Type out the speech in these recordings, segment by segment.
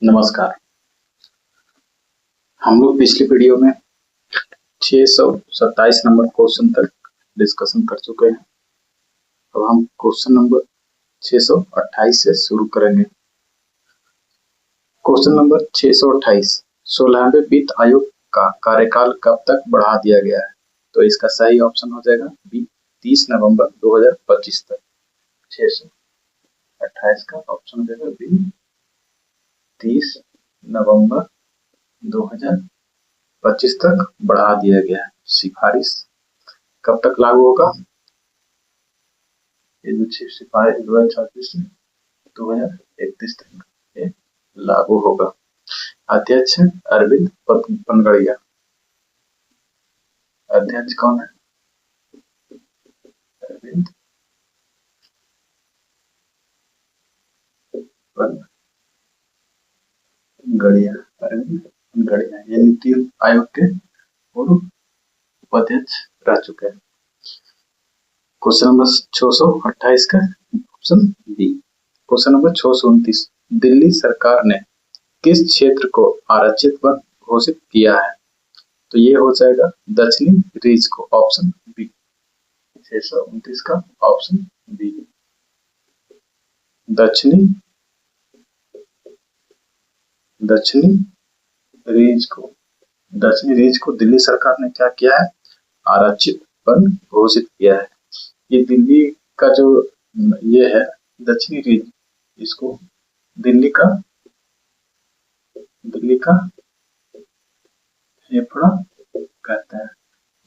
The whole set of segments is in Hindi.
नमस्कार। हम लोग पिछली वीडियो में 627 नंबर क्वेश्चन तक डिस्कशन कर चुके हैं। अब हम क्वेश्चन नंबर 628 से शुरू करेंगे। क्वेश्चन नंबर 628, 16वें वित्त आयोग का कार्यकाल कब तक बढ़ा दिया गया है? तो इसका सही ऑप्शन हो जाएगा बी, 30 नवंबर 2025 तक। 628 का ऑप्शन हो जाएगा बी, 30 नवंबर 2025 तक बढ़ा दिया गया है। सिफारिश कब तक लागू होगा? ये जो सिफारिश 2026 से 2031 तक ये लागू होगा। अध्यक्ष अरविंद पनगड़िया। अध्यक्ष कौन है? अरविंद पनगड़िया। अरविंद पनगड़िया ये नीति आयोग के पूर्व उपाध्यक्ष रह चुके हैं। क्वेश्चन नंबर 628 का option B. Question number 629, Delhi सरकार ने किस क्षेत्र को आरक्षित वन घोषित किया है? तो ये हो जाएगा दक्षिणी रीज को, ऑप्शन बी। 629 का ऑप्शन बी, दक्षिणी रीज को दिल्ली सरकार ने क्या किया है? आरक्षित वन घोषित किया है। ये दिल्ली का जो ये है दक्षिणी रीज, इसको दिल्ली का फेफड़ा कहते हैं।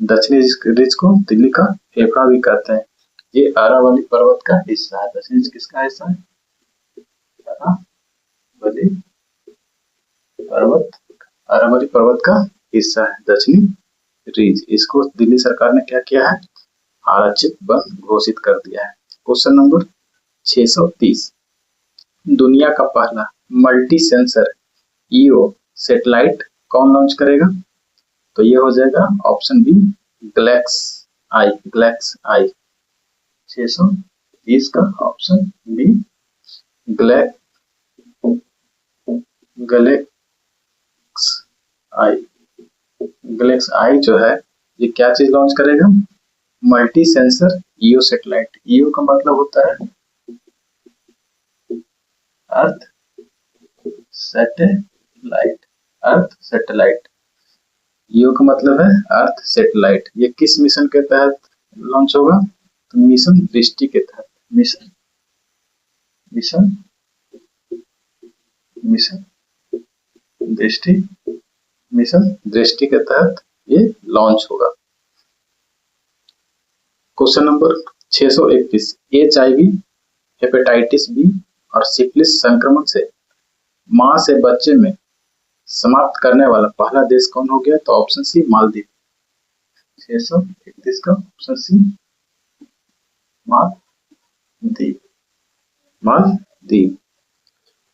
दक्षिणी रीज को दिल्ली का फेफड़ा भी कहते हैं। ये अरावली पर्वत का हिस्सा है। दक्षिणी रीज किसका हिस्सा है? अरावली पर्वत का हिस्सा है दक्षिणी रीज। इसको दिल्ली सरकार ने क्या किया है? आरक्षित वन घोषित कर दिया है। क्वेश्चन नंबर 630, दुनिया का पहला मल्टी सेंसर ईओ सैटेलाइट कौन लॉन्च करेगा? तो ये हो जाएगा ऑप्शन बी, ग्लैक्स आई। 630 का ऑप्शन बी, ग्लैक्स आई जो है ये क्या चीज लॉन्च करेगा? Multi sensor EO satellite. EO का मतलब होता है अर्थ सैटेलाइट। ईओ का मतलब है अर्थ सैटेलाइट। ये किस मिशन के तहत लॉन्च होगा? तो मिशन दृष्टि के तहत। मिशन दृष्टि के तहत ये लॉन्च होगा। Question number 631, HIV, hepatitis B और सिफिलिस संक्रमण से मां से बच्चे में समाप्त करने वाला पहला देश कौन हो गया? तो ऑप्शन सी, मालदीव। 631 का ऑप्शन सी,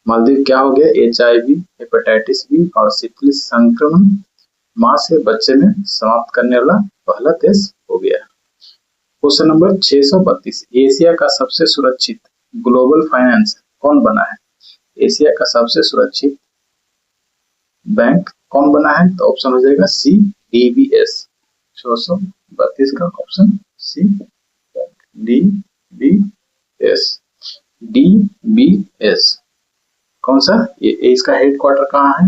मालदीव क्या हो गया? HIV, हेपेटाइटिस बी और सिफिलिस संक्रमण मां से बच्चे में समाप्त करने वाला पहला देश हो गया। क्वेश्चन नंबर 632, एशिया का सबसे सुरक्षित ग्लोबल फाइनेंस कौन बना है? एशिया का सबसे सुरक्षित बैंक कौन बना है? तो ऑप्शन हो जाएगा सी, DBS। 632 का ऑप्शन सी, DBS। कौन सा? ये इसका हेडक्वार्टर कहाँ है?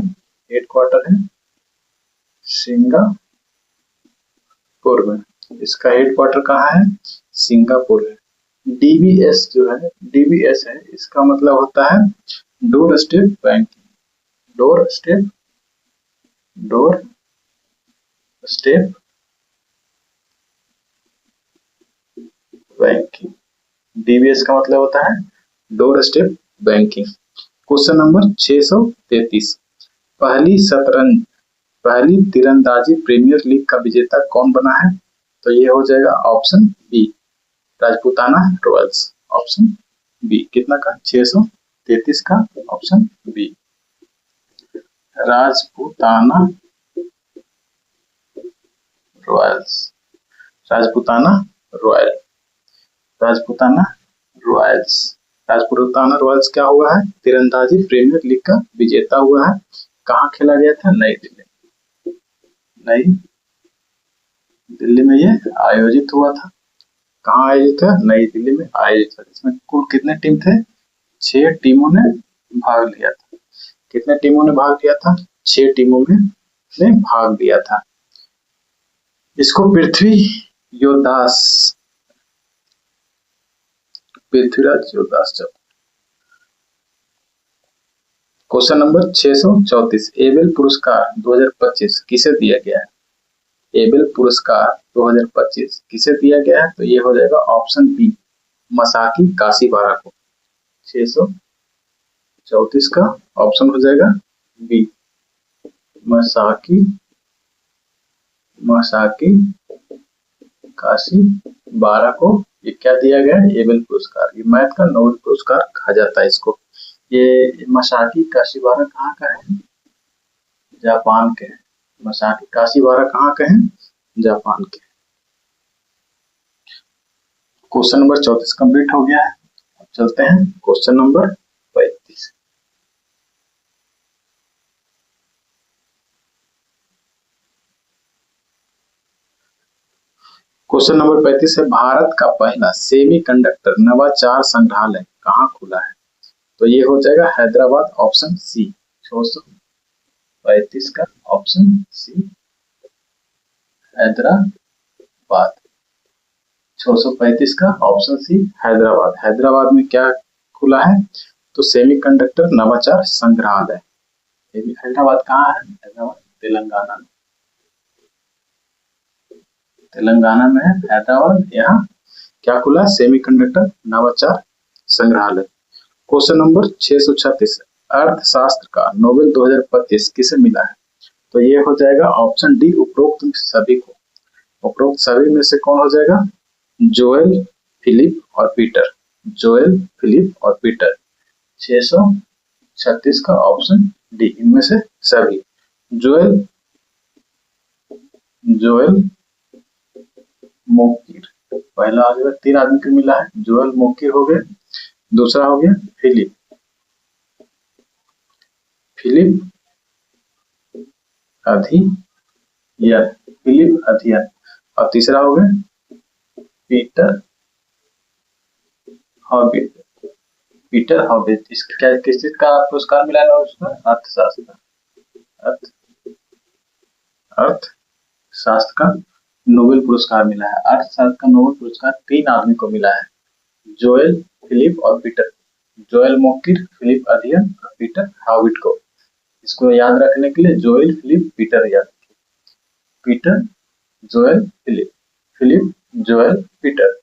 हेडक्वार्टर है सिंगापुर में। इसका हेडक्वार्टर कहाँ है? सिंगापुर है। DBS जो है, DBS है, इसका मतलब होता है door step banking. Door step banking. DBS का मतलब होता है door step banking. Question number 633, पहली तीरंदाजी प्रीमियर लीग का विजेता कौन बना है? तो ये हो जाएगा option B, Rajputana Royals. Option B, कितना का? 633 का option B, Rajputana Royals. Rajputana Rajputana Royals क्या हुआ है, तीरंदाजी प्रीमियर लीग का विजेता हुआ है। कहाँ खेला गया था, नई दिल्ली। नई दिल्ली में ये आयोजित हुआ था। कहाँ आयोजित है, नई दिल्ली में आयोजित है। इसमें कुल कितने टीम थे, 6 टीमों ने भाग लिया था। कितने टीमों ने भाग लिया था, 6 टीमों में ने भाग लिया था। इसको पृथ्वीराज योदास चौक। क्वेश्चन नंबर 634, एबेल पुरस्कार 2025 किसे दिया गया है। एबेल पुरस्कार 2025 किसे दिया गया है, तो ये हो जाएगा ऑप्शन बी, मसाकी काशीवारा को। 634 का ऑप्शन हो जाएगा बी, मसाकी काशीवारा को ये क्या दिया गया है, एबेल पुरस्कार। ये मैथ का नोबेल पुरस्कार कहा जाता है इसको। ये मसाकी काशीवारा कहाँ का है, जापान के हैं। मसाकी काशीवारा कहाँ के हैं, जापान के। क्वेश्चन नंबर 34 कंप्लीट हो गया है। अब चलते हैं क्वेश्चन नंबर 35। क्वेश्चन नंबर 35 है, भारत का पहला सेमीकंडक्टर नवाचार संग्रहालय कहाँ खुला है, तो ये हो जाएगा हैदराबाद, ऑप्शन सी। 635 का ऑप्शन सी, हैदराबाद। 635 का ऑप्शन सी, हैदराबाद। हैदराबाद में क्या खुला है, तो सेमीकंडक्टर नवाचार संग्रहालय। हैदराबाद कहाँ है, हैदराबाद तेलंगाना में। तेलंगाना में है हैदराबाद। यहाँ क्या खुला, सेमीकंडक्टर नवाचार संग्रहालय। क्वेश्चन नंबर 636, अर्थशास्त्र का नोबेल 2025 किसे मिला है, तो ये हो जाएगा ऑप्शन डी, उपरोक्त सभी को। उपरोक्त सभी में से कौन हो जाएगा, जोएल, फिलिप और पीटर। जोएल, फिलिप और पीटर। 636 का ऑप्शन डी, इनमें से सभी। जोएल मोकिर पहला आ जाएगा, 3 आदमी को मिला है। जोएल मोकिर हो गए, दूसरा हो गया फिलिप अधियन, और तीसरा हो गया पीटर हॉबिट। इसका किस चीज का पुरस्कार मिला है उसका, अर्थशास्त्र का नोबेल पुरस्कार मिला है। अर्थशास्त्र का नोबेल पुरस्कार 3 आदमी को मिला है, जोएल, फिलिप और पीटर। जोएल मोकिर, फिलिप अधियन और पीटर हॉबिट को। इसको याद रखने के लिए जोएल, फिलिप, पीटर याद रखिए। Peter, Joel, Philip, Joel, Peter.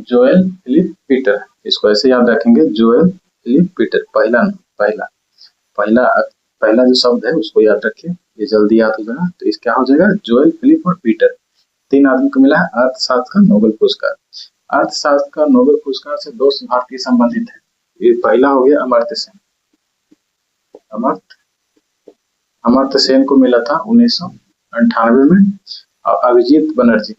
Joel, Philip, Peter, इसको ऐसे याद रखेंगे, जोएल, फिलिप, पीटर। पहला जो शब्द है उसको याद रखिए, ये जल्दी याद हो जाएगा। तो इस क्या हो जाएगा, जोएल, फिलिप और पीटर। 3 आदमी को मिला है अर्थशास्त्र का नोबेल पुरस्कार। अर्थशास्त्र का नोबेल पुरस्कार से 2 भारतीय संबंधित है। ये पहला हो गया अमर्त्य सेन। अमर्त्य सेन को मिला था 1998 में। और अभिजीत बनर्जी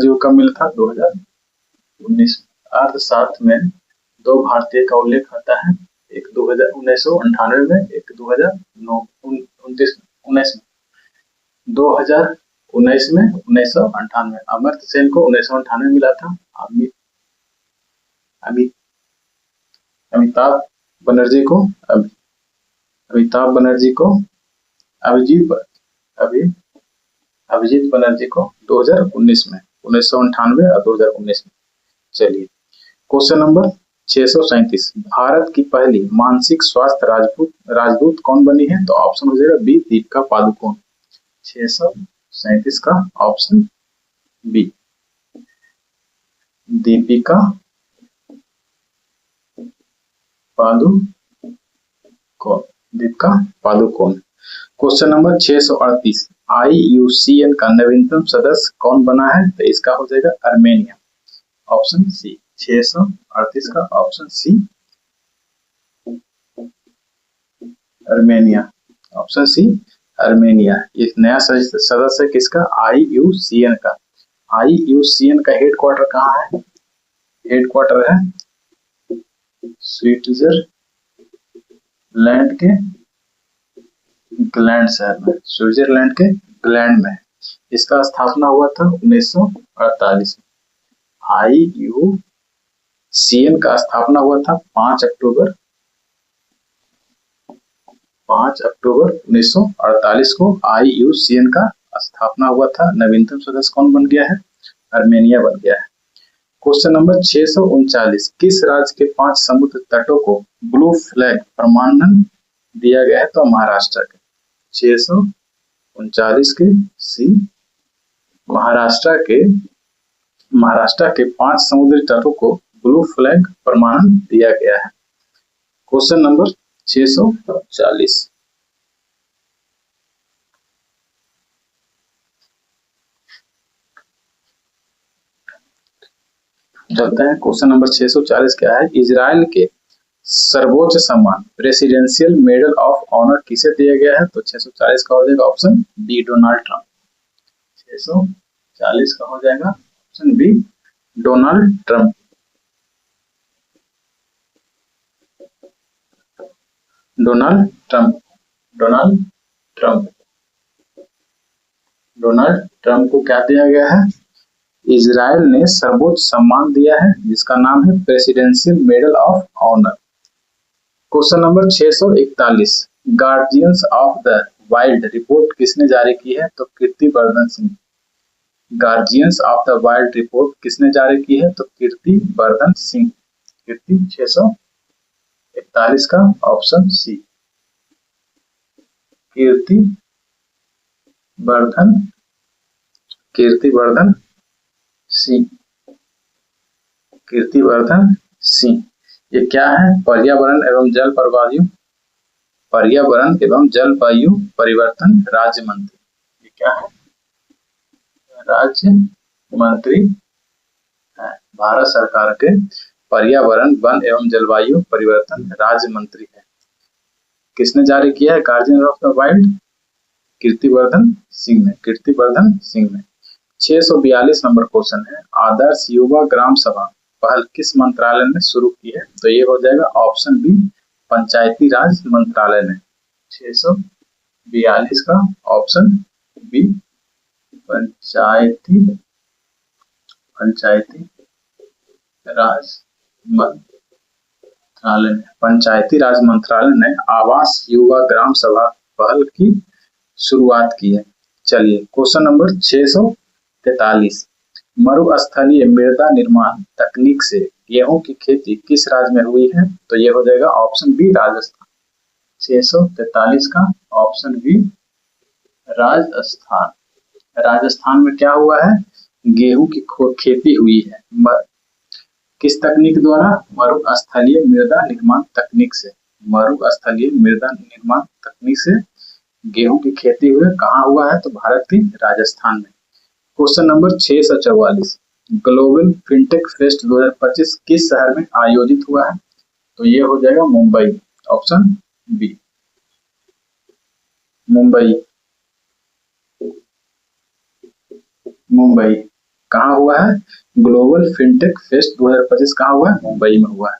को कब मिला था, 2019। अर्थशास्त्र में 2 भारतीय का उल्लेख आता है, एक 1998 में, एक 2019 में। 2019 में 1998। अमर्त्य सेन को 1998 मिला था। अमिताभ बनर्जी को अभिजीत बनर्जी को 2019 में, 1998 और 2019 में। चलिए क्वेश्चन नंबर 637, भारत की पहली मानसिक स्वास्थ्य राजदूत कौन बनी है, तो ऑप्शन हो जाएगा बी, दीपिका पादुकोण। 637 का option B, Deepika Padukone. Question number 638, IUCN का नवीनतम सदस्य कौन बना है, तो इसका हो जाएगा आर्मेनिया। Option C. 638 का option C, Armenia. Option C, Armenia. एक नया सदस्य किसका? IUCN का। IUCN का हेडक्वार्टर कहाँ है? हेडक्वार्टर है स्विट्जरलैंड के ग्लैंड शहर में, स्विट्जरलैंड के ग्लैंड में। इसका स्थापना हुआ था 1948 में। IUCN का स्थापना हुआ था 5 अक्टूबर 1948 को IUCN का स्थापना हुआ था। नवीनतम सदस्य कौन बन गया है? आर्मेनिया बन गया है। क्वेश्चन नंबर 639, किस राज्य के 5 समुद्र तटों को ब्लू फ्लैग प्रमाणन दिया गया है? तो महाराष्ट्र के। 639 के सी, महाराष्ट्र के 5 समुद्री तटों को ब्लू फ्लैग प्रमाणन दिया गया है। क्वेश्चन नंबर 640, चलते हैं। क्वेश्चन नंबर 640 क्या है? इजराइल के सर्वोच्च सम्मान प्रेसिडेंशियल मेडल ऑफ ऑनर किसे दिया गया है? तो 640 का हो जाएगा ऑप्शन बी, डोनाल्ड ट्रंप। 640 का हो जाएगा option B, Donald Trump. Donald Trump को क्या दिया गया है? इजराइल ने सर्वोच्च सम्मान दिया है जिसका नाम है presidential medal of honour. Question number 641, guardians of the wild report किसने जारी की है? तो Kirtivardhan Singh. Guardians of the wild report किसने जारी की है? तो कीर्तिवर्धन सिंह। कीर्ति 641 का ऑप्शन सी, कीर्तिवर्धन सिंह। ये क्या है? पर्यावरण एवं जलवायु परिवर्तन राज्य मंत्री। ये क्या है? राज्य मंत्री है, भारत सरकार के पर्यावरण, वन एवं जलवायु परिवर्तन राज्य मंत्री है। किसने जारी किया है guardian of the wild? Kirtivardhan Singh ने। 642 नंबर क्वेश्चन है, आदर्श युवा ग्राम सभा पहल किस मंत्रालय ने शुरू की है? तो ये हो जाएगा ऑप्शन बी, पंचायती राज मंत्रालय ने। 642 का ऑप्शन बी, पंचायती राज मंत्रालय ने आवास युवा ग्राम सभा पहल की शुरुआत की है। चलिए क्वेश्चन नंबर 643, मरुस्थलीय मृदा निर्माण तकनीक से गेहूं की खेती किस राज्य में हुई है? तो ये हो जाएगा ऑप्शन बी, राजस्थान। 643 का ऑप्शन बी, राजस्थान। राजस्थान में क्या हुआ है? गेहूं की खेती हुई है। किस तकनीक द्वारा? मरुस्थलीय मृदा निर्माण तकनीक से। मरुस्थलीय मृदा निर्माण तकनीक से गेहूं की खेती हुई। कहाँ हुआ है? तो भारत के राजस्थान में। Question number 644, global fintech fest 2025 किस शहर में आयोजित हुआ है? तो ये हो जाएगा मुंबई। Option B, Mumbai. कहाँ हुआ है? ग्लोबल फिनटेक फेस्ट 2025 कहाँ हुआ है? मुंबई में हुआ है।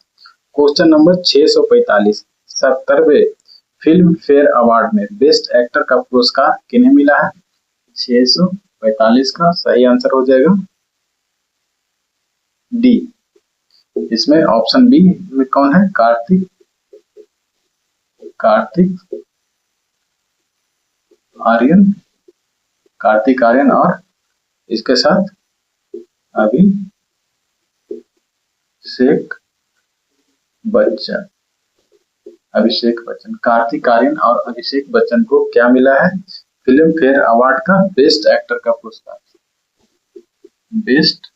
क्वेश्चन नंबर 645, 70वें फिल्म फेयर अवार्ड में बेस्ट एक्टर का पुरस्कार किन्हें मिला है? 645 का सही आंसर हो जाएगा डी। इसमें ऑप्शन बी में कौन है? कार्तिक आर्यन और इसके साथ अभिषेक बच्चन। कार्तिक आर्यन और अभिषेक बच्चन को क्या मिला है? फिल्म फेयर अवार्ड का बेस्ट एक्टर का पुरस्कार। बेस्ट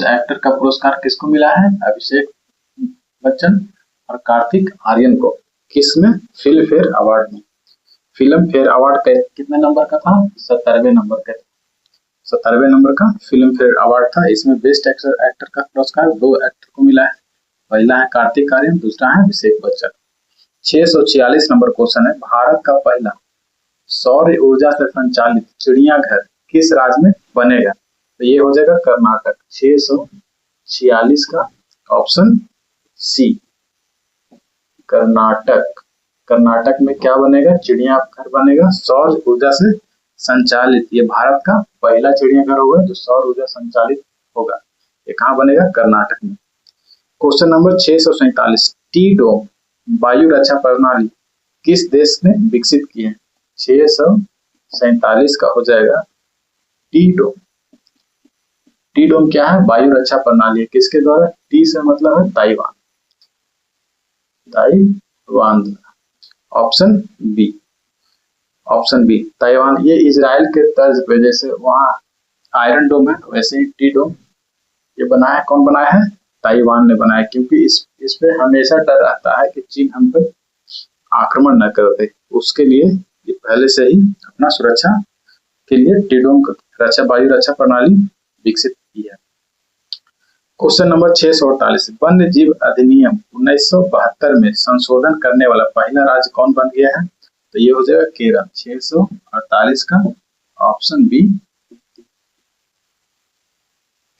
एक्टर का पुरस्कार किसको मिला है? अभिषेक बच्चन और कार्तिक आर्यन को। किसमें? फिल्म फेयर अवार्ड में। फिल्म फेयर अवार्ड कितने नंबर का था? 70वें नंबर का। 17वें नंबर का फिल्म फेयर अवार्ड था। इसमें बेस्ट एक्टर का पुरस्कार 2 एक्टर को मिला है। पहला है कार्तिक आर्यन, दूसरा है अभिषेक बच्चन। 646 नंबर क्वेश्चन है, भारत का पहला सौर ऊर्जा से संचालित चिड़ियाघर किस राज्य में बनेगा? तो ये हो जाएगा कर्नाटक। 646 का ऑप्शन सी कर्नाटक। कर्नाटक में क्या बनेगा? चिड़ियाघर बनेगा सौर ऊर्जा से संचालित। ये भारत का पहला चिड़ियाघर होगा जो सौर ऊर्जा संचालित होगा। ये कहाँ बनेगा? कर्नाटक में। क्वेश्चन नंबर 647, टी डोम वायु रक्षा प्रणाली किस देश ने विकसित की है? 647 का हो जाएगा टी डोम। टी डोम क्या है? वायु रक्षा प्रणाली। किसके द्वारा? टी से मतलब है Taiwan. Taiwan. Option B. Option B Taiwan. ये इजराइल के तर्ज पे, जैसे वहाँ आयरन डोम है वैसे ही टी डोम ये बनाया। कौन बनाया है? ताइवान ने बनाया, क्योंकि इस पे हमेशा डर रहता है कि चीन हम पे आक्रमण न कर दे। उसके लिए ये पहले से ही अपना सुरक्षा के लिए टी डोम रक्षा वायु रक्षा प्रणाली विकसित की है। क्वेश्चन नंबर 648, वन्य जीव अधिनियम 1972 में संशोधन करने वाला पहला राज्य कौन बन गया है? तो ये हो जाएगा केरल। 648 का option B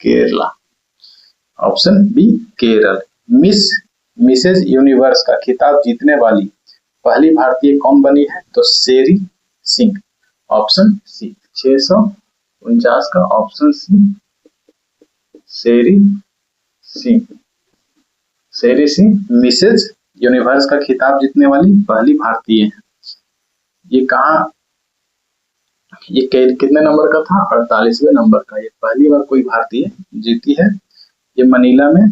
Kerala. Option B Kerala. Mrs Universe का खिताब जीतने वाली पहली भारतीय कौन बनी है? तो शेरी सिंह। Option C. 649 का ऑप्शन सी शेरी सिंह। शेरी सिंह मिसेज यूनिवर्स का खिताब जीतने वाली पहली भारतीय है। ये कहाँ, ये कितने नंबर का था? 48वें नंबर का। ये पहली बार कोई भारतीय जीती है। ये मनीला में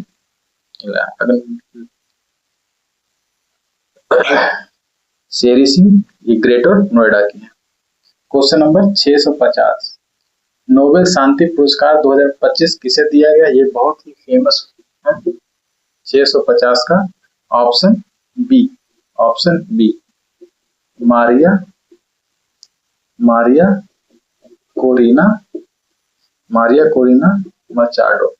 शेरी सिंह ये ग्रेटर नोएडा की है। क्वेश्चन नंबर 650, नोबेल शांति पुरस्कार 2025 किसे दिया गया? ये बहुत ही फेमस है। 650 का option B. Option B Maria Corina Machado.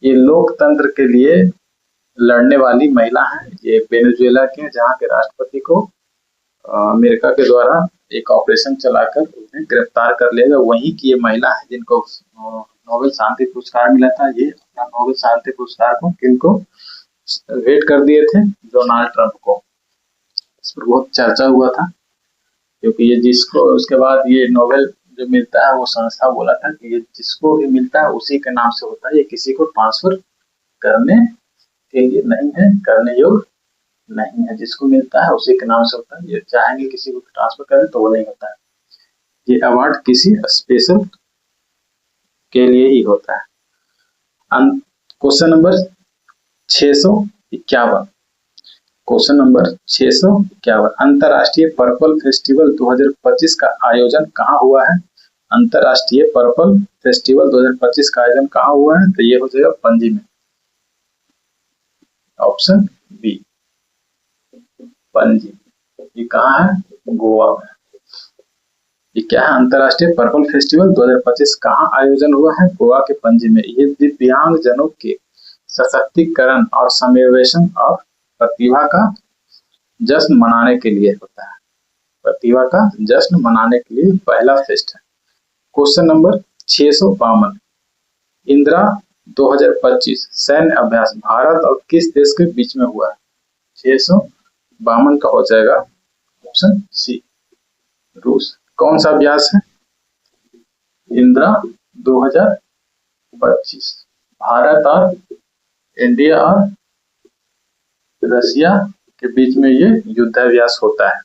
ये लोकतंत्र के लिए लड़ने वाली महिला है। ये वेनेजुएला के हैं, जहाँ के राष्ट्रपति को अमेरिका के द्वारा एक ऑपरेशन चलाकर उन्हें गिरफ्तार कर लिया गया। वहीं की ये महिला है जिनको नोबेल शांति पुरस्कार मिला था। ये अपना नोबेल शांति पुरस्कार को किनको भेंट कर दिए थे? डोनाल्ड ट्रंप को। इस पर बहुत चर्चा हुआ था, क्योंकि ये जिसको उसके बाद ये नोबेल जो मिलता है वो संस्था बोला था कि ये जिसको भी मिलता है उसी के नाम से होता है, ये किसी को ट्रांसफर करने के लिए नहीं है, करने योग्य नहीं है। जिसको मिलता है उसी के नाम से होता है। ये चाहेंगे किसी को ट्रांसफर करें तो वो नहीं होता है। ये अवार्ड किसी स्पेशल के लिए ही होता है। क्वेश्चन नंबर 651, क्वेश्चन नंबर 651, अंतरराष्ट्रीय पर्पल फेस्टिवल 2025 का आयोजन कहाँ हुआ है? अंतरराष्ट्रीय पर्पल फेस्टिवल 2025 का आयोजन कहाँ हुआ है? तो ये हो जाएगा पणजी में। Option B Panaji. ये कहाँ है? गोवा में। ये क्या है? अंतरराष्ट्रीय पर्पल फेस्टिवल 2025 कहाँ आयोजन हुआ है? गोवा के पणजी में। ये दिव्यांग जनों के सशक्तिकरण और समावेशन और प्रतिभा का जश्न मनाने के लिए होता है। प्रतिभा का जश्न मनाने के लिए पहला फेस्ट है। क्वेश्चन नंबर 652, इंदिरा 2025 सैन्य अभ्यास भारत और किस देश के बीच में हुआ है? 652 का हो जाएगा ऑप्शन सी रूस। कौन सा अभ्यास है? इंदिरा 2025 भारत और इंडिया और रशिया के बीच में ये युद्धाभ्यास होता है।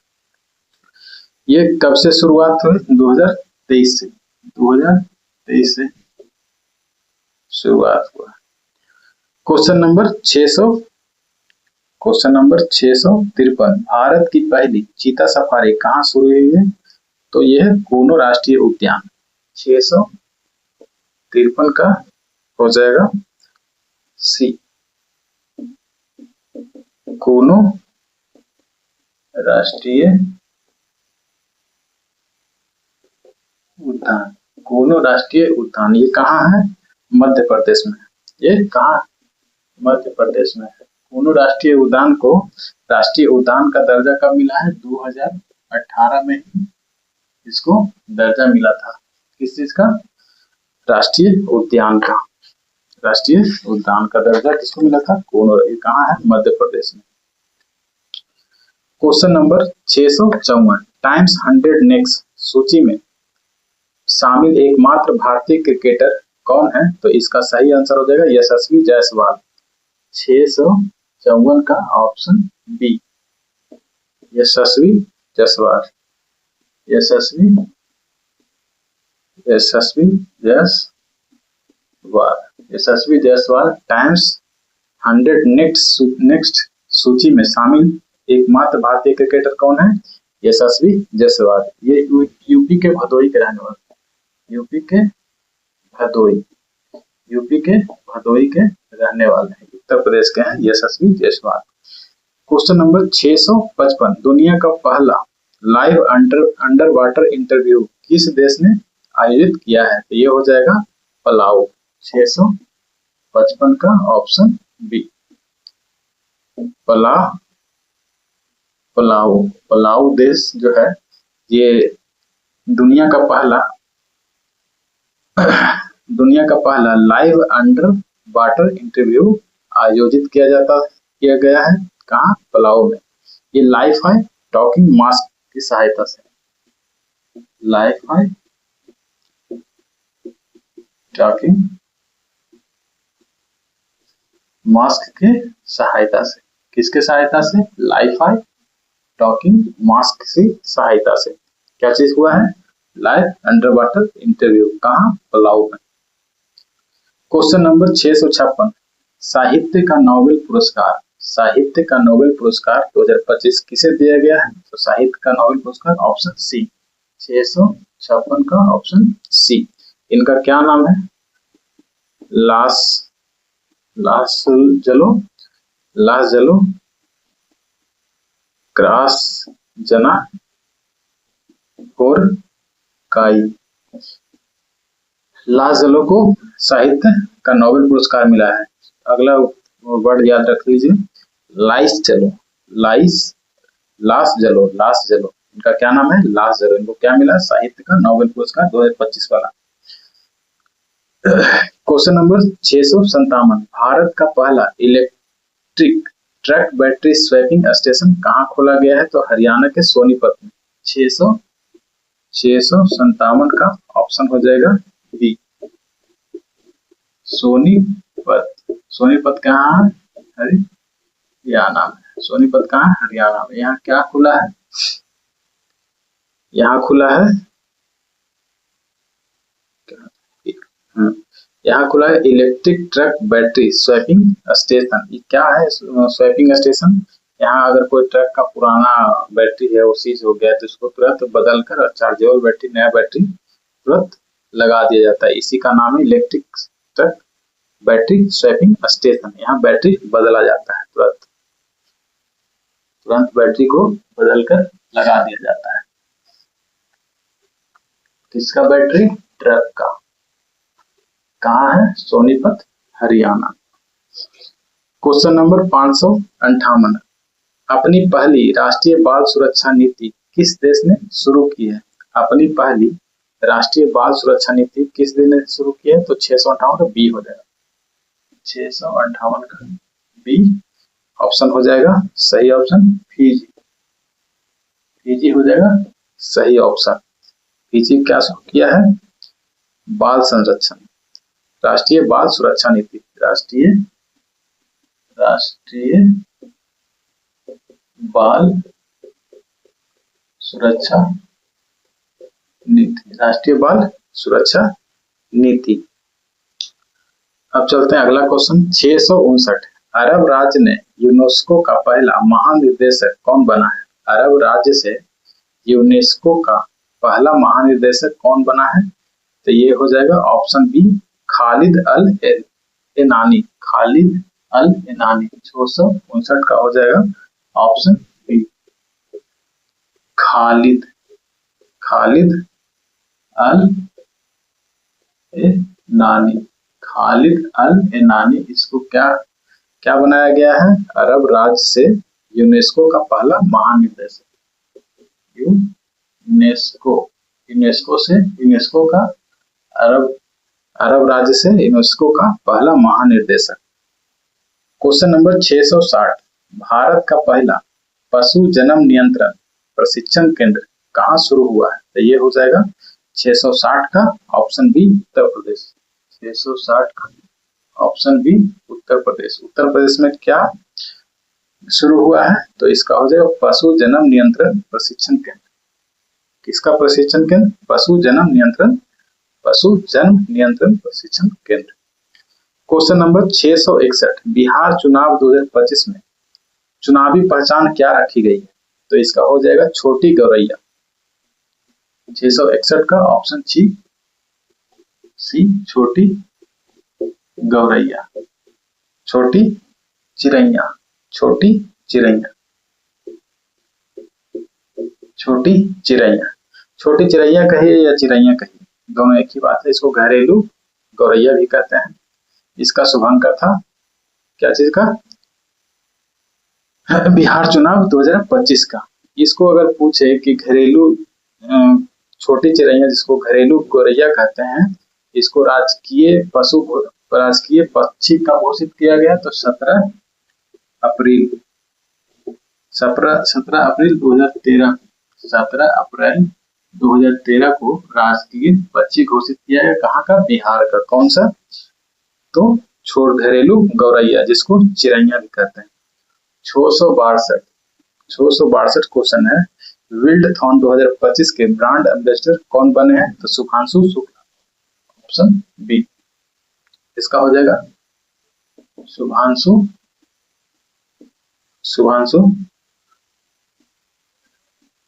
ये कब से शुरुआत हुई? 2023 से। 2023 से शुरुआत हुआ। क्वेश्चन नंबर 653, भारत की पहली चीता सफारी कहाँ शुरू हुई है? तो यह है कूनो राष्ट्रीय उद्यान। 653 का हो जाएगा सी कूनो राष्ट्रीय उद्यान। कूनो राष्ट्रीय उद्यान ये कहाँ है? मध्य प्रदेश में। ये कहाँ? मध्य प्रदेश में है। कूनो राष्ट्रीय उद्यान को राष्ट्रीय उद्यान का दर्जा कब मिला है? 2018 में ही इसको दर्जा मिला था। किस चीज का? राष्ट्रीय उद्यान का। राष्ट्रीय उद्यान का दर्जा किसको मिला था? कूनो। ये कहाँ है? मध्य प्रदेश में। क्वेश्चन नंबर 654, टाइम्स 100 नेक्स्ट सूची में शामिल एकमात्र भारतीय क्रिकेटर कौन है? तो इसका सही आंसर हो जाएगा यशस्वी जायसवाल। 654 का ऑप्शन बी, यशस्वी जायसवाल। यशस्वी जायसवाल। यशस्वी जायसवाल टाइम्स 100 नेक्स्ट सूची में शामिल एकमात्र भारतीय क्रिकेटर कौन है? यशस्वी जायसवाल। ये यूपी के भदोई के रहने वाले, यूपी के भदोई के रहने वाले हैं, उत्तर प्रदेश के हैं यशस्वी जायसवाल। क्वेश्चन नंबर 655, दुनिया का पहला लाइव अंडर वाटर इंटरव्यू किस देश ने आयोजित किया है? तो ये हो जाएगा पलाऊ। 655 का ऑप्शन बी, पलाऊ देश जो है ये दुनिया का पहला लाइव अंडर वाटर इंटरव्यू आयोजित किया गया है। कहाँ? पलाऊ में। ये लाइफाई टॉकिंग मास्क की सहायता से, लाइफाई टॉकिंग मास्क के सहायता से। किसके सहायता से? लाइफाई टॉकिंग मास्क की सहायता से क्या चीज हुआ है? Live under water interview. कहाँ? पलाऊ में। क्वेश्चन नंबर 656, साहित्य का नोबेल पुरस्कार 2025 किसे दिया गया है? तो साहित्य का नोबेल पुरस्कार ऑप्शन सी, 656 का ऑप्शन सी। इनका क्या नाम है? लास जलो क्रॉस जना और काई। लाजलो को साहित्य का नोबेल पुरस्कार मिला है। अगला वर्ड याद रख लीजिए, लास जलो। इनका क्या नाम है? लास जलो। इनको क्या मिला? साहित्य का नोबेल पुरस्कार 2025 वाला। क्वेश्चन नंबर 657, भारत का पहला electric truck battery swapping station कहाँ खोला गया है? तो हरियाणा के सोनीपत में। 657 का ऑप्शन हो जाएगा बी, सोनीपत कहाँ है? हरियाणा में। सोनीपत कहाँ है? हरियाणा में। यहाँ क्या खुला है? यहाँ खुला है electric truck battery swapping station. ये क्या है स्वैपिंग स्टेशन? यहाँ अगर कोई ट्रक का पुराना बैटरी है वो सीज हो गया तो इसको तुरंत बदल कर चार्जेबल बैटरी, नया बैटरी तुरंत लगा दिया जाता है। इसी का नाम है electric truck battery swapping station. यहाँ बैटरी बदला जाता है, तुरंत बैटरी को बदल कर लगा दिया जाता है। किसका बैटरी? ट्रक का। कहाँ है? सोनीपत, हरियाणा। क्वेश्चन नंबर 558, अपनी पहली राष्ट्रीय बाल सुरक्षा नीति किस देश ने शुरू की है? अपनी पहली राष्ट्रीय बाल सुरक्षा नीति किस देश ने शुरू की है? तो 658 का बी हो जाएगा। 658 का बी ऑप्शन हो जाएगा सही ऑप्शन। फीजी हो जाएगा सही ऑप्शन। फीजी क्या शुरू किया है? बाल संरक्षण, राष्ट्रीय बाल सुरक्षा नीति। राष्ट्रीय बाल सुरक्षा नीति, राष्ट्रीय बाल सुरक्षा नीति। अब चलते हैं अगला क्वेश्चन 659, अरब राज्य ने यूनेस्को का पहला महानिदेशक कौन बना है? अरब राज्य से यूनेस्को का पहला महानिदेशक कौन बना है? तो ये हो जाएगा ऑप्शन बी, खालिद अल एनानी। खालिद अल एनानी। 659 का हो जाएगा ऑप्शन बी, खालिद अल एनानी, खालिद अल एनानी, इसको क्या क्या बनाया गया है? अरब राज्य से यूनेस्को का पहला महानिदेशक। यूनेस्को, यूनेस्को का अरब अरब राज्य से यूनेस्को का पहला महानिदेशक। क्वेश्चन नंबर 660, भारत का पहला पशु जन्म नियंत्रण प्रशिक्षण केंद्र कहाँ शुरू हुआ है? तो ये हो जाएगा 660 का ऑप्शन बी उत्तर प्रदेश। 660 का ऑप्शन बी उत्तर प्रदेश। उत्तर प्रदेश में क्या शुरू हुआ है? तो इसका हो जाएगा पशु जन्म नियंत्रण प्रशिक्षण केंद्र। किसका प्रशिक्षण केंद्र? पशु जन्म नियंत्रण प्रशिक्षण केंद्र। क्वेश्चन नंबर 661, बिहार चुनाव 2025 में चुनावी पहचान क्या रखी गई है? तो इसका हो जाएगा छोटी गौरैया। 661 का ऑप्शन सी छोटी गौरैया, छोटी चिड़ैया, छोटी चिड़ैया, छोटी चिड़ैया। छोटी चिड़ैया कहिए या चिड़ैया कहिए, दोनों एक ही बात है। इसको घरेलू गौरैया भी कहते हैं। इसका शुभांकर था क्या चीज का? बिहार चुनाव 2025 का। इसको अगर पूछे कि घरेलू छोटी चिड़ैया, जिसको घरेलू गौरैया कहते हैं, इसको राजकीय पक्षी कब घोषित किया गया? तो 17 अप्रैल 2013, 17 अप्रैल 2013 को राजकीय पक्षी घोषित किया गया। कहाँ का? बिहार का। कौन सा? तो घरेलू गौरैया, जिसको चिड़ैया भी कहते हैं। 662 क्वेश्चन है, विल्डथॉन 2025 के ब्रांड एम्बेसडर कौन बने हैं? तो शुभांशु शुक्ला, ऑप्शन बी। इसका हो जाएगा शुभांशु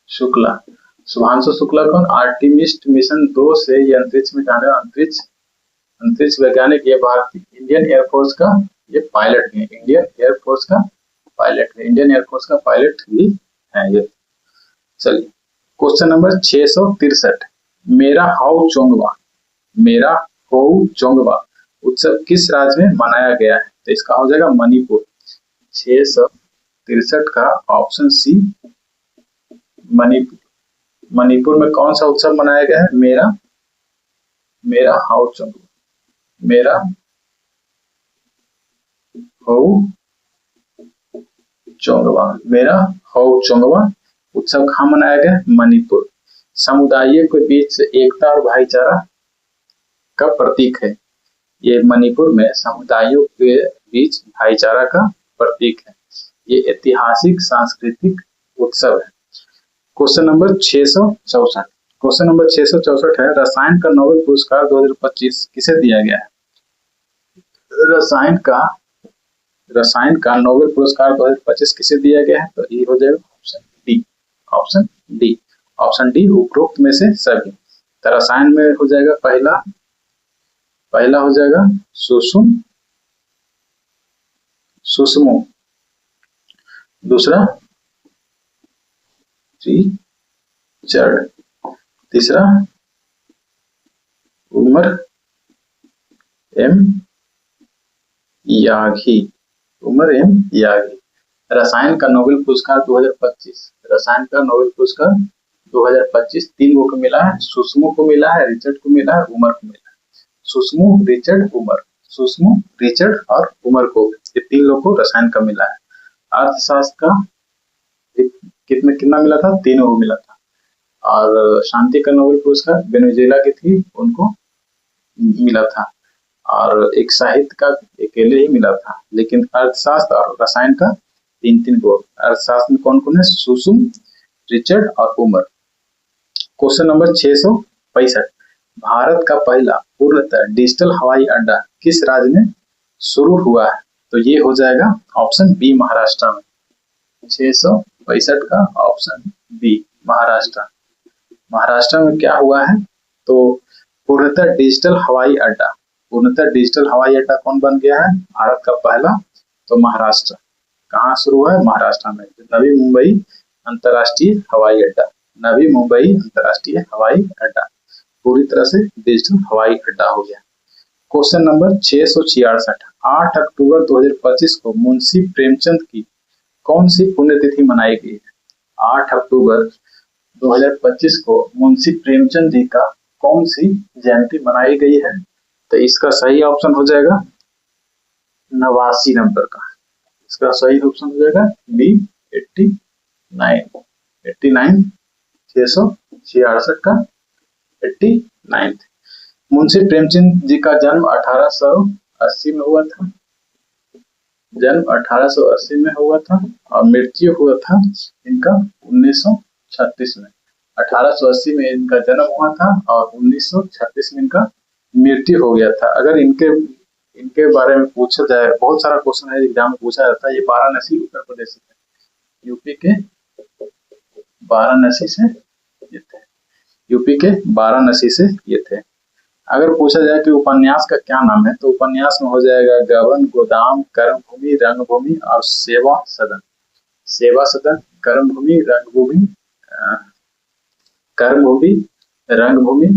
शुक्ला। शुभांशु शुक्ला कौन? आर्टिमिस्ट मिशन 2 से ये अंतरिक्ष में जाने अंतरिक्ष वैज्ञानिक, ये भारतीय इंडियन एयरफोर्स का ये पायलट है। इंडियन एयरफोर्स का पायलट भी है ये। चलिए क्वेश्चन नंबर 663, मेरा हाउ चोंगवा उत्सव किस राज्य में मनाया गया है? तो इसका हो जाएगा मणिपुर। 663 का ऑप्शन सी मणिपुर। मणिपुर में कौन सा उत्सव मनाया गया है? मेरा हाउ चोंगवा उत्सव कहाँ मनाया गया? मणिपुर। समुदायों के बीच एकता और भाईचारा का प्रतीक है। ये मणिपुर में समुदायों के बीच भाईचारा का प्रतीक है। ये ऐतिहासिक सांस्कृतिक उत्सव है। क्वेश्चन नंबर 664 है, रसायन का नोबेल पुरस्कार 2025 किसे दिया गया है? रसायन का नोबेल पुरस्कार 2025 किसे दिया गया है? तो ये हो जाएगा ऑप्शन डी उपरोक्त में से सभी। तो रसायन में हो जाएगा पहला हो जाएगा सुषमो, दूसरा रिचर्ड, तीसरा उमर एम यागी। रसायन का नोबेल पुरस्कार 2025 तीन को मिला है। सुषमो को मिला है, रिचर्ड को मिला है, उमर को मिला है। सुषमो, रिचर्ड और उमर को, ये तीन लोग को रसायन का मिला है। अर्थशास्त्र का कितना मिला था? 3 को मिला था। और शांति का नोबेल पुरस्कार वेनेजुएला की थी, उनको मिला था। और एक साहित्य का अकेले ही मिला था। लेकिन अर्थशास्त्र और रसायन का 3 को। अर्थशास्त्र में कौन कौन है? सुषुम, रिचर्ड और उमर। क्वेश्चन नंबर 665, भारत का पहला पूर्णतः डिजिटल हवाई अड्डा किस राज्य में शुरू हुआ है? तो ये हो जाएगा ऑप्शन बी महाराष्ट्र में। 665 का ऑप्शन बी महाराष्ट्र में क्या हुआ है? तो पूर्णतः डिजिटल हवाई अड्डा कौन बन गया है? भारत का पहला। तो महाराष्ट्र। कहाँ शुरू हुआ है? महाराष्ट्र में। नवी मुंबई अंतर्राष्ट्रीय हवाई अड्डा। पूरी तरह से डिजिटल हवाई अड्डा हो गया। क्वेश्चन नंबर 666, 8 अक्टूबर 2025 को मुंशी प्रेमचंद की कौन सी पुण्यतिथि मनाई गई है? 8 अक्टूबर 2025 को मुंशी प्रेमचंद जी का कौन सी जयंती मनाई गई है? तो इसका सही ऑप्शन हो जाएगा 89 नंबर का। इसका सही ऑप्शन हो जाएगा बी 89, 666 का 89। मुंशी प्रेमचंद जी का जन्म 1880 में हुआ था, जन्म 1880 में हुआ था और मृत्यु हुआ था इनका 1936 में। 1880 में इनका जन्म हुआ था और 1936 में इनका मृत्यु हो गया था। अगर इनके बारे में पूछा जाए, बहुत सारा क्वेश्चन है एग्जाम में पूछा जाता है। ये वाराणसी उत्तर प्रदेश से, यूपी के वाराणसी से ये थे, यूपी के वाराणसी से ये थे। अगर पूछा जाए कि उपन्यास का क्या नाम है, तो उपन्यास में हो जाएगा गबन, गोदाम, कर्मभूमि, रंगभूमि और सेवा सदन। सेवा सदन, कर्मभूमि, रंगभूमि, कर्मभूमि, रंगभूमि,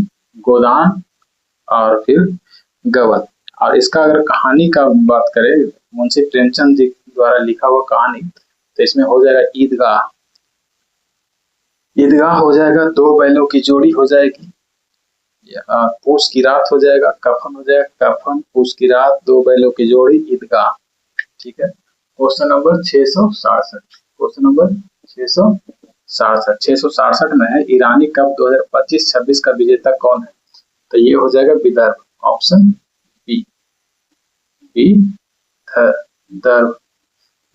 गोदान और फिर गबन। और इसका अगर कहानी का बात करें, मुंशी प्रेमचंद जी द्वारा लिखा हुआ कहानी, तो इसमें हो जाएगा ईदगाह। ईदगाह हो जाएगा, दो बैलों की जोड़ी हो जाएगी, पूस की रात हो जाएगा, कफन हो जाएगा, कफन, पूस की रात, दो बैलों की जोड़ी, ईदगाह। ठीक है। क्वेश्चन नंबर 667, क्वेश्चन नंबर 667 में है ईरानी कप 2025-26 का विजेता कौन है? तो ये हो जाएगा विदर्भ, ऑप्शन बी,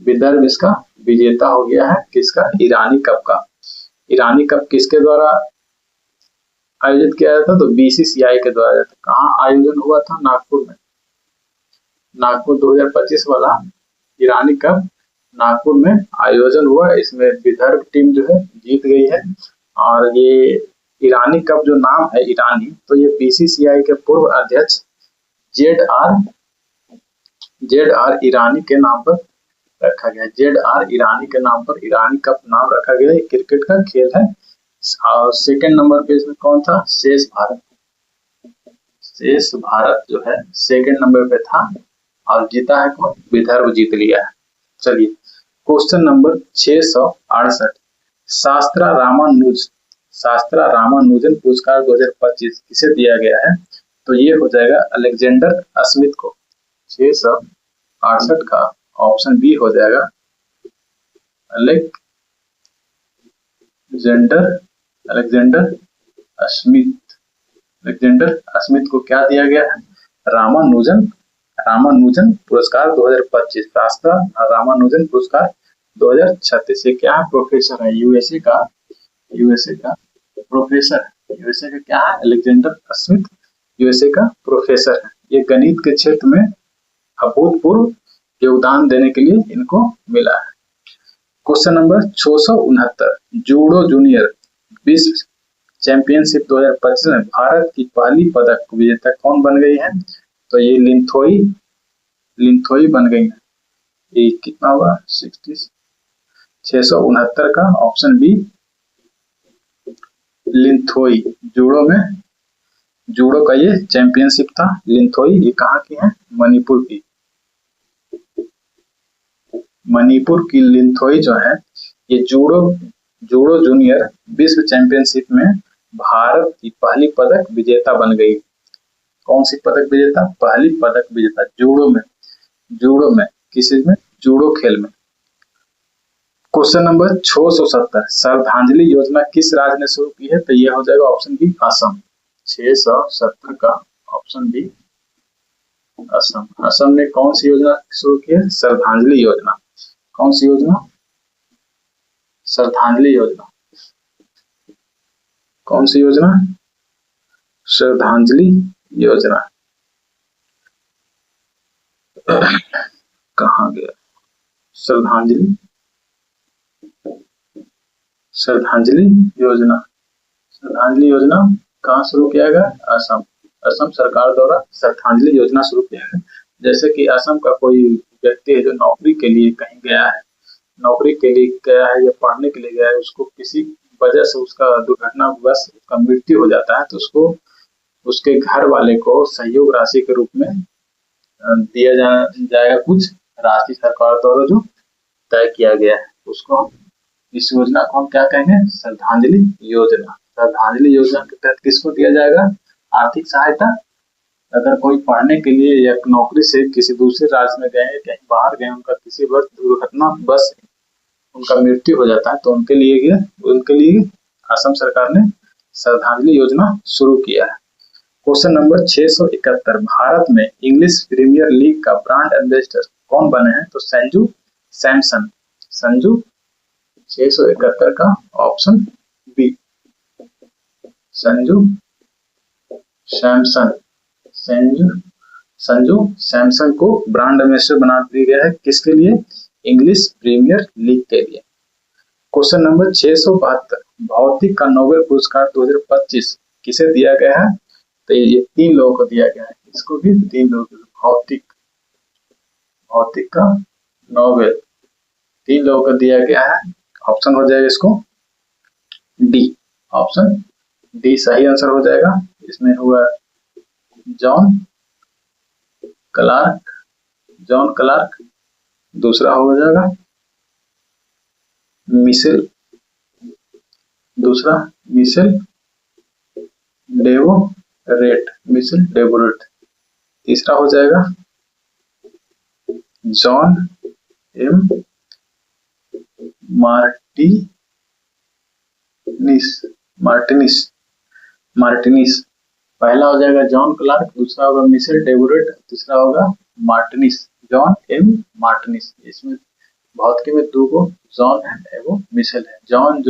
विदर्भ इसका विजेता हो गया है। किसका? ईरानी कप का। ईरानी कप किसके द्वारा आयोजित किया जाता? तो बीसीसीआई के द्वारा जाता। कहाँ आयोजन हुआ था? नागपुर में। नागपुर 2025 वाला ईरानी कप नागपुर में आयोजन हुआ। इसमें विदर्भ टीम जो है जीत गई है। और ये ईरानी कप जो नाम है ईरानी, तो ये बीसीसीआई के पूर्व अध्यक्ष जेड आर ईरानी के नाम पर रखा गया। जेड.आर. ईरानी के नाम पर ईरानी कप नाम रखा गया। क्रिकेट का खेल है। और सेकंड नंबर पे इसमें कौन था? शेष भारत। शेष भारत जो है सेकंड नंबर पे था और जीता है कौन? विदर्भ जीत लिया है। चलिए क्वेश्चन नंबर 668, शास्त्रा रामानुजन पुरस्कार 2025 किसे दिया गया है? तो ये हो जाएगा अलेक्जेंडर स्मिथ को। 668 का ऑप्शन बी हो जाएगा अलेक्जेंडर स्मिथ को क्या दिया गया है? रामानुजन पुरस्कार 2025, शास्त्रा रामानुजन पुरस्कार 2036। ये क्या है? प्रोफेसर है, यूएसए का प्रोफेसर है। यूएसए का क्या है? अलेक्जेंडर स्मिथ यूएसए का प्रोफेसर है। ये गणित के क्षेत्र में अभूतपूर्व योगदान देने के लिए इनको मिला है। क्वेश्चन नंबर 669, जूडो जूनियर विश्व चैंपियनशिप 2025 में भारत की पहली पदक विजेता कौन बन गई है? तो ये लिंथोई बन गई है। ये कितना हुआ? 669 का ऑप्शन बी लिंथोई। जूडो का ये चैंपियनशिप था। लिंथोई ये कहाँ की है? मणिपुर की लिंथोई जो है ये जूडो जूनियर विश्व चैंपियनशिप में भारत की पहली पदक विजेता बन गई। कौन सी पदक विजेता? पहली पदक विजेता जूडो में किस चीज में? जूडो खेल में। क्वेश्चन नंबर 670, श्रद्धांजलि योजना किस राज्य ने शुरू की है? तो ये हो जाएगा ऑप्शन बी असम। 670 का ऑप्शन बी असम। असम ने कौन सी योजना शुरू की है? श्रद्धांजलि योजना। कौन सी योजना? श्रद्धांजलि योजना। कौन सी योजना? श्रद्धांजलि योजना। कहाँ गया? श्रद्धांजलि योजना कहाँ शुरू किया गया? असम सरकार द्वारा श्रद्धांजलि योजना शुरू किया है। जैसे कि असम का कोई व्यक्ति है जो नौकरी के लिए कहीं गया है, या पढ़ने के लिए गया है, उसको किसी वजह से उसका दुर्घटनावश उसका मृत्यु हो जाता है, तो उसको उसके घर वाले को सहयोग राशि के रूप में दिया जाएगा कुछ राशि सरकार द्वारा जो तय किया गया है, उसको इस योजना को हम क्या कहेंगे? श्रद्धांजलि योजना। श्रद्धांजलि योजना के तहत किसको दिया जाएगा आर्थिक सहायता? अगर कोई पढ़ने के लिए या नौकरी से किसी दूसरे राज्य में गए, कहीं बाहर गए, उनका किसी वर्ष दुर्घटना बस उनका मृत्यु हो जाता है, तो उनके लिए असम सरकार ने श्रद्धांजलि योजना शुरू किया है। क्वेश्चन नंबर 671, भारत में इंग्लिश प्रीमियर लीग का ब्रांड एम्बेसडर कौन बने हैं? तो संजू सैमसन। संजू 671 का ऑप्शन बी, संजू सैमसन। संजू सैमसन को ब्रांड एम्बेसडर बना दिया गया है, किसके लिए? इंग्लिश प्रीमियर लीग के लिए। क्वेश्चन नंबर 672, भौतिक का नोबेल पुरस्कार 2025 किसे दिया गया है? तो ये 3 लोगों को दिया गया है, इसको भी 3 लोगों को। भौतिक का नोबेल 3 लोगों को दिया गया है। ऑप्शन हो जाएगा इसको डी, ऑप्शन डी सही आंसर हो जाएगा। इसमें हुआ जॉन क्लार्क, दूसरा हो जाएगा मिशेल डेवोरेट, तीसरा हो जाएगा जॉन एम मार्टिनिस। पहला हो जाएगा जॉन क्लार्क, दूसरा होगा मिशेल डेवोरेट, तीसरा होगा मार्टिनिस, जॉन एम मार्टिनिस। इसमें भौतिकी में 2 को जॉन है, एवं मिशेल है। जॉन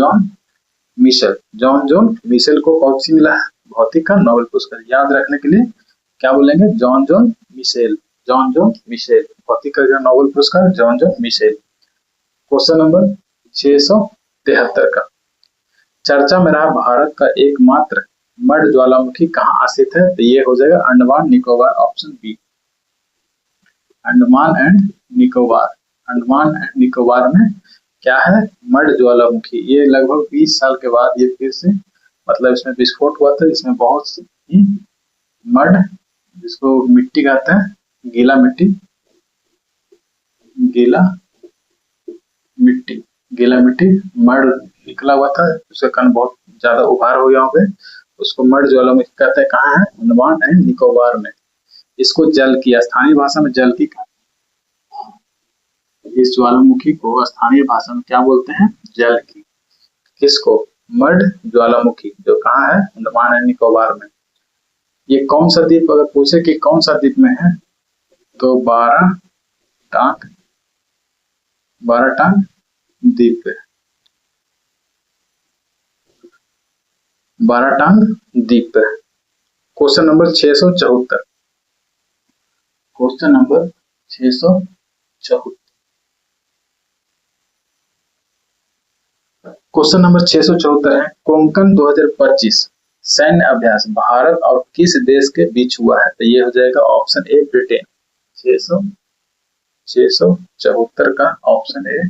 मिशेल को कौन सी मिला है? भौतिक का नोबेल पुरस्कार। याद रखने के लिए क्या बोलेंगे? जॉन मिशेल, भौतिक का नोबेल पुरस्कार जॉन मिशेल। क्वेश्चन नंबर 673 का, चर्चा में रहा भारत का एकमात्र मड ज्वालामुखी कहाँ स्थित है? तो ये हो जाएगा Andaman Nicobar, option B, Andaman and Nicobar में क्या है? मड ज्वालामुखी। ये लगभग 20 साल के बाद ये फिर से मतलब इसमें विस्फोट हुआ था। इसमें बहुत ही मड, जिसको मिट्टी कहते हैं, गीला मिट्टी मड निकला हुआ था, उसका कारण बहुत ज्यादा उभार हो गया पे, उसको मड ज्वालामुखी कहते हैं। कहाँ है? अंडमान एंड निकोबार में। इसको जल की, स्थानीय भाषा में जल की, इस ज्वालामुखी को स्थानीय भाषा में क्या बोलते हैं? जल की। किसको? मड ज्वालामुखी, जो कहाँ है? अंडमान एंड निकोबार में। ये कौन सा द्वीप, अगर पूछे कि कौन सा द्वीप में है, तो 12 टांग द्वीप है, 12 टांग द्वीप है। क्वेश्चन नंबर 674, क्वेश्चन नंबर 674 है, कोंकण 2025 सैन्य अभ्यास भारत और किस देश के बीच हुआ है? तो ये हो जाएगा ऑप्शन ए, ब्रिटेन। 674 का ऑप्शन ए,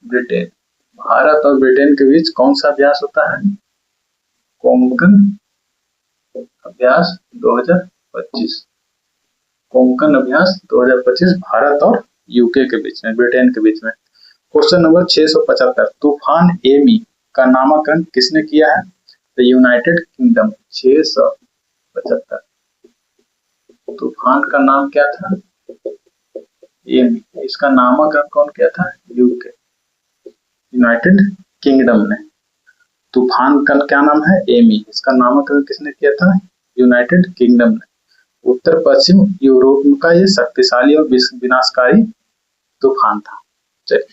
ब्रिटेन। भारत और ब्रिटेन के बीच कौन सा अभ्यास होता है? कोंकण अभ्यास 2025। कोंकण अभ्यास 2025 भारत और यूके के बीच में, ब्रिटेन के बीच में। क्वेश्चन नंबर 675, तूफान एमी का नामकरण किसने किया है? तो यूनाइटेड किंगडम। 675, तूफान का नाम क्या था? एमी। इसका नामकरण कौन किया था? यूके, यूनाइटेड किंगडम ने। तूफान का क्या नाम है? एमी। इसका नामकरण किसने किया था? यूनाइटेड किंगडम ने। उत्तर पश्चिम यूरोप का ये शक्तिशाली और विनाशकारी तूफान था। चलिए,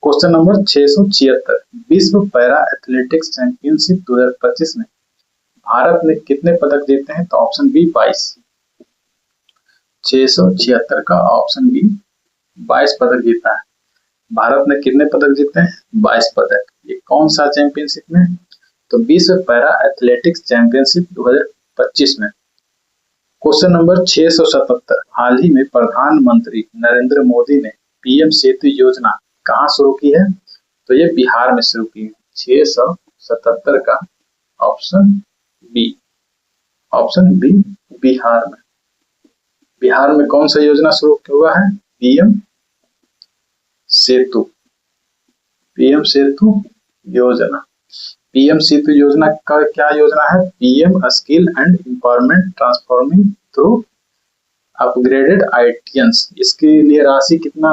क्वेश्चन नंबर 676, विश्व पैरा एथलेटिक्स चैंपियनशिप 2025 में भारत ने कितने पदक जीते हैं? तो ऑप्शन बी 22। 676 का ऑप्शन बी 22 पदक जीता है। भारत ने कितने पदक जीते हैं? 22 पदक। ये कौन सा चैंपियनशिप में? तो विश्व पैरा एथलेटिक्स चैंपियनशिप 2025 में। क्वेश्चन नंबर 677, हाल ही में प्रधानमंत्री नरेंद्र मोदी ने पीएम सेतु योजना कहाँ शुरू की है? तो ये बिहार में शुरू की है। 677 का option B, option B Bihar में। बिहार में कौन सा योजना शुरू हुआ है? पीएम सेतु। पीएम सेतु योजना। पीएम सेतु योजना का क्या योजना है? PM skill and empowerment transforming through upgraded ITIs. इसके लिए राशि कितना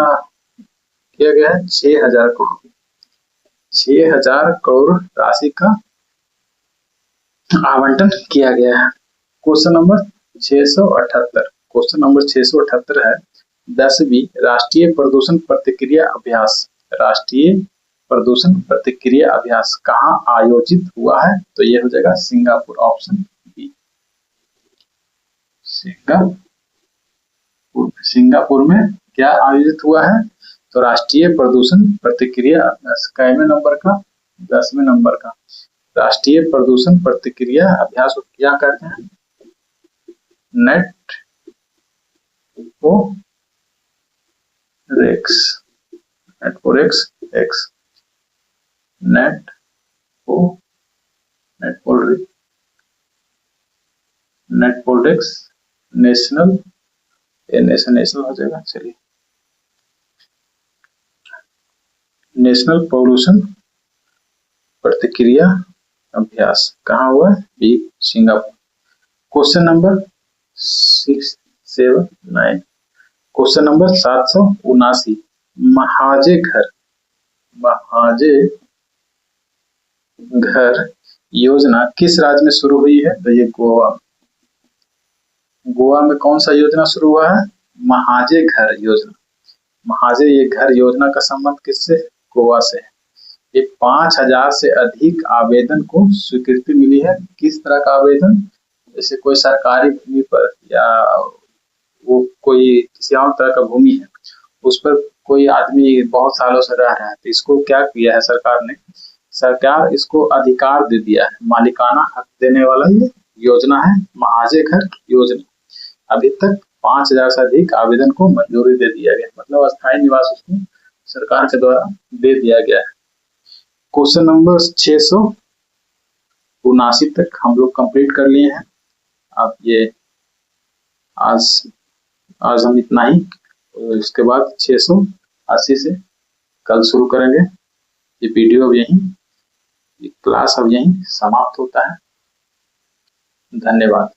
किया गया है? 6000 करोड़। 6000 करोड़ राशि का आवंटन किया गया है। Question number 678। क्वेश्चन नंबर 678 है 10वीं राष्ट्रीय प्रदूषण प्रतिक्रिया अभ्यास। राष्ट्रीय प्रदूषण प्रतिक्रिया अभ्यास कहाँ आयोजित हुआ है? तो ये हो जाएगा Singapore, option B Singapore. Singapore में क्या आयोजित हुआ है? तो राष्ट्रीय प्रदूषण प्रतिक्रिया अभ्यास। कैवें नंबर का? 10वें नंबर का। राष्ट्रीय प्रदूषण प्रतिक्रिया अभ्यास को क्या कहते हैं? नेट ओ रेक्स। नेटपोरेक्स एक्स। नेट ओ नेटपोरेक्स नेशनल नेशनल हो जाएगा। चलिए, नेशनल पोल्यूशन प्रतिक्रिया अभ्यास कहाँ हुआ? B Singapore. Question number 679। Question number 779। महाजे घर योजना किस राज्य में शुरू हुई है? तो ये गोवा। गोवा में कौन सा योजना शुरू हुआ है? महाजे घर योजना। महाजे ये घर योजना का संबंध किससे? गोवा से है। ये 5000 से अधिक आवेदन को स्वीकृति मिली है। किस तरह का आवेदन? जैसे कोई सरकारी भूमि पर या वो कोई किसी और तरह का भूमि है, उस पर कोई आदमी बहुत सालों से रह रहा है, तो इसको क्या किया है सरकार ने? सरकार इसको अधिकार दे दिया है, मालिकाना हक देने वाला ये योजना है महाजे घर योजना। अभी तक 5000 से अधिक आवेदन को मंजूरी दे दिया गया, मतलब अस्थायी निवास उसको सरकार के द्वारा दे दिया गया है। क्वेश्चन नंबर 679 तक हम लोग कंप्लीट कर लिए हैं। अब ये आज हम इतना ही, तो इसके बाद 680 से कल शुरू करेंगे। ये वीडियो अब यहीं, ये क्लास अब यहीं समाप्त होता है। धन्यवाद।